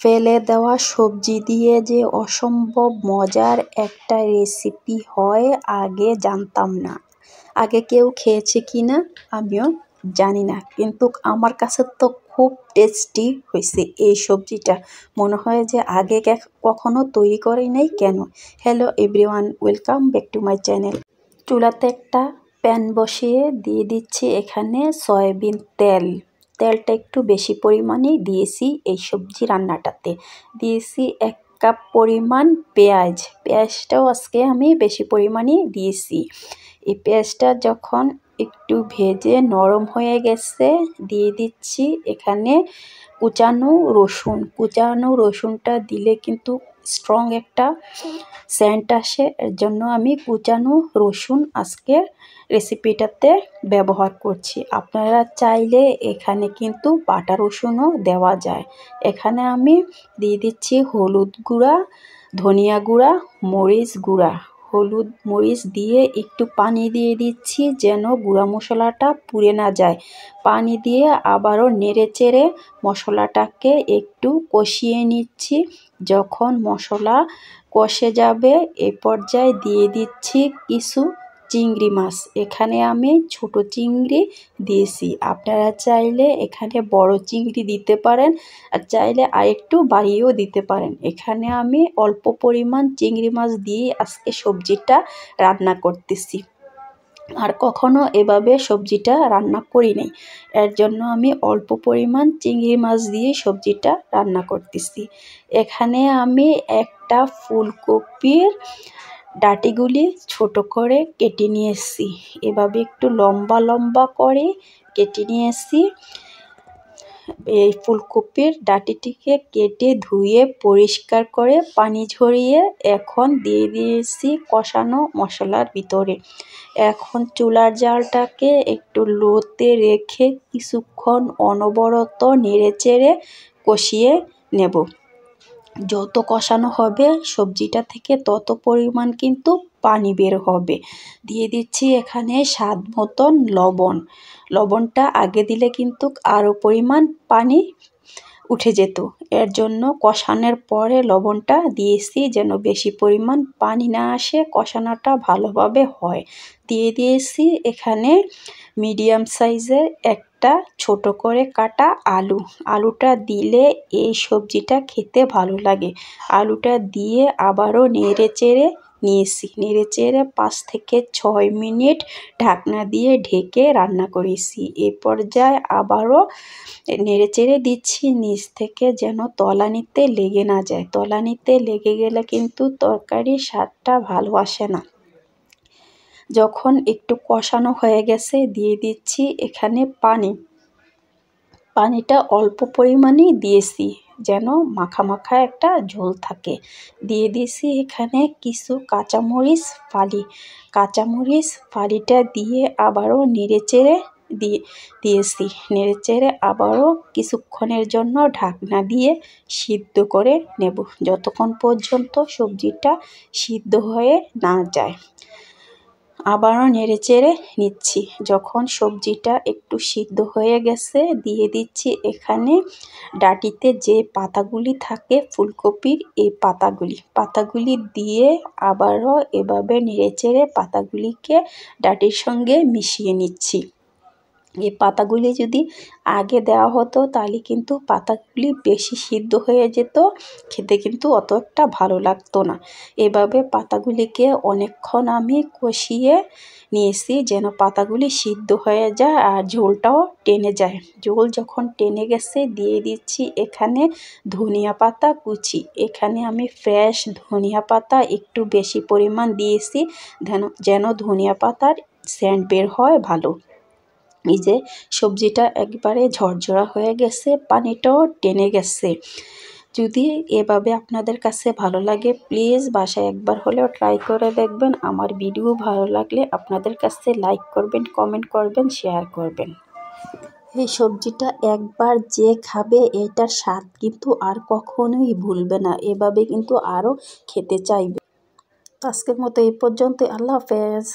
ফেলে দেওয়া সবজি দিয়ে যে অসম্ভব মজার একটা রেসিপি হয় আগে জানতাম না। আগে কেউ খেয়েছে কি না আমিও জানি না, কিন্তু আমার কাছে তো খুব টেস্টি হয়েছে এই সবজিটা। মনে হয় যে আগে কখনো তৈরি করি নাই কেন। Hello everyone, welcome back to my channel. চুলাতে একটা প্যান বসিয়ে দিয়ে দিচ্ছি এখানে সয়াবিন তেল। তেলটা একটু বেশি পরিমাণেই দিয়েছি এই সবজি রান্নাটাতে। দিয়েছি 1 কাপ পরিমাণ পেঁয়াজটাও আজকে আমি বেশি পরিমাণেই দিয়েছি। এই পেঁয়াজটা যখন একটু ভেজে নরম হয়ে গেছে দিয়ে দিচ্ছি এখানে কুচানো রসুনটা দিলে কিন্তু স্ট্রং একটা সেন্ট আসে, এর জন্য আমি কুচানো রসুন আজকে রেসিপিটাতে ব্যবহার করছি। আপনারা চাইলে এখানে কিন্তু বাটা রসুনও দেওয়া যায়। এখানে আমি দিয়ে দিচ্ছি হলুদ গুঁড়া, ধনিয়া গুঁড়া, মরিচ গুঁড়া। হলুদ মরিচ দিয়ে একটু পানি দিয়ে দিচ্ছি যেন গুঁড়া মশলাটা পুড়ে না যায়। পানি দিয়ে আবারও নেড়েচেড়ে মশলাটাকে একটু কষিয়ে নিচ্ছি। যখন মশলা কষে যাবে এ পর্যায়ে দিয়ে দিচ্ছি কিছু চিংড়ি মাছ। এখানে আমি ছোট চিংড়ি দিয়েছি, আপনারা চাইলে এখানে বড় চিংড়ি দিতে পারেন, আর চাইলে আরেকটু বাড়িয়েও দিতে পারেন। এখানে আমি অল্প পরিমাণ চিংড়ি মাছ দিয়ে আজকে সবজিটা রান্না করতেছি, আর কখনো এভাবে সবজিটা রান্না করি নাই। এর জন্য আমি অল্প পরিমাণ চিংড়ি মাছ দিয়ে সবজিটা রান্না করতেছি। এখানে আমি একটা ফুলকপির ডাঁটিগুলি ছোট করে কেটে নিয়েছি, এভাবে একটু লম্বা লম্বা করে কেটে নিয়েছি। এই ফুলকপির ডাঁটিটিকে কেটে ধুয়ে পরিষ্কার করে পানি ঝরিয়ে এখন দিয়ে দিয়েছি কষানো মশলার ভিতরে। এখন চুলার জালটাকে একটু লোতে রেখে কিছুক্ষণ অনবরত নেড়েচেড়ে কষিয়ে নেব। যত কষানো হবে সবজিটা থেকে তত পরিমাণ কিন্তু পানি বের হবে। দিয়ে দিচ্ছি এখানে স্বাদ মতন লবণ। লবণটা আগে দিলে কিন্তু আরও পরিমাণ পানি উঠে যেত, এর জন্য কষানোর পরে লবণটা দিয়েছি যেন বেশি পরিমাণ পানি না আসে, কষানোটা ভালোভাবে হয়। দিয়ে দিয়েছি এখানে মিডিয়াম সাইজের একটা ছোট করে কাটা আলুটা দিলে এই সবজিটা খেতে ভালো লাগে। আলুটা দিয়ে আবারও নেড়েচেড়ে নিয়েছি, নেড়েচেড়ে 5 থেকে 6 মিনিট ঢাকনা দিয়ে ঢেকে রান্না করেছি। এ পর্যায়ে আবারও নেড়েচেড়ে দিচ্ছি নিচ থেকে যেন তলানিতে লেগে না যায়। তলানিতে লেগে গেলে কিন্তু তরকারির স্বাদটা ভালো আসে না। যখন একটু কষানো হয়ে গেছে দিয়ে দিচ্ছি এখানে পানিটা অল্প পরিমাণেই দিয়েছি যেন মাখা মাখা একটা ঝোল থাকে। দিয়ে দিয়েছি এখানে কিছু কাঁচামরিচ ফালিটা দিয়ে আবারও নেড়েচেড়ে আবারও কিছুক্ষণের জন্য ঢাকনা দিয়ে সিদ্ধ করে নেব, যতক্ষণ পর্যন্ত সবজিটা সিদ্ধ হয়ে না যায়। আবারও নেড়েচেড়ে নিচ্ছি। যখন সবজিটা একটু সিদ্ধ হয়ে গেছে দিয়ে দিচ্ছি এখানে ডাঁটিতে যে পাতাগুলি থাকে ফুলকপির, এই পাতাগুলি দিয়ে আবারও এভাবে নেড়েচেড়ে পাতাগুলিকে ডাঁটির সঙ্গে মিশিয়ে নিচ্ছি। এই পাতাগুলি যদি আগে দেওয়া হতো তাহলে কিন্তু পাতাগুলি বেশি সিদ্ধ হয়ে যেত, খেতে কিন্তু অত একটা ভালো লাগতো না। এভাবে পাতাগুলিকে অনেকক্ষণ আমি কষিয়ে নিয়েছি যেন পাতাগুলি সিদ্ধ হয়ে যায় আর ঝোলটাও টেনে যায়। ঝোল যখন টেনে গেছে দিয়ে দিচ্ছি এখানে ধনিয়া পাতা কুচি। এখানে আমি ফ্রেশ ধনিয়া পাতা একটু বেশি পরিমাণ দিয়েছি যেন ধনিয়া পাতার সেন্ট বের হয় ভালো। এই যে সবজিটা একবারে ঝরঝরা হয়ে গেছে, পানিটাও টেনে গেছে। যদি এভাবে আপনাদের কাছে ভালো লাগে প্লিজ বাসায় একবার হলেও ট্রাই করে দেখবেন। আমার ভিডিও ভালো লাগলে আপনাদের কাছে লাইক করবেন, কমেন্ট করবেন, শেয়ার করবেন। এই সবজিটা একবার যে খাবে এটার স্বাদ কিন্তু আর কখনোই ভুলবে না, এভাবে কিন্তু আরও খেতে চাইবে। আজকের মতো এই পর্যন্ত, আল্লাহ হাফেজ।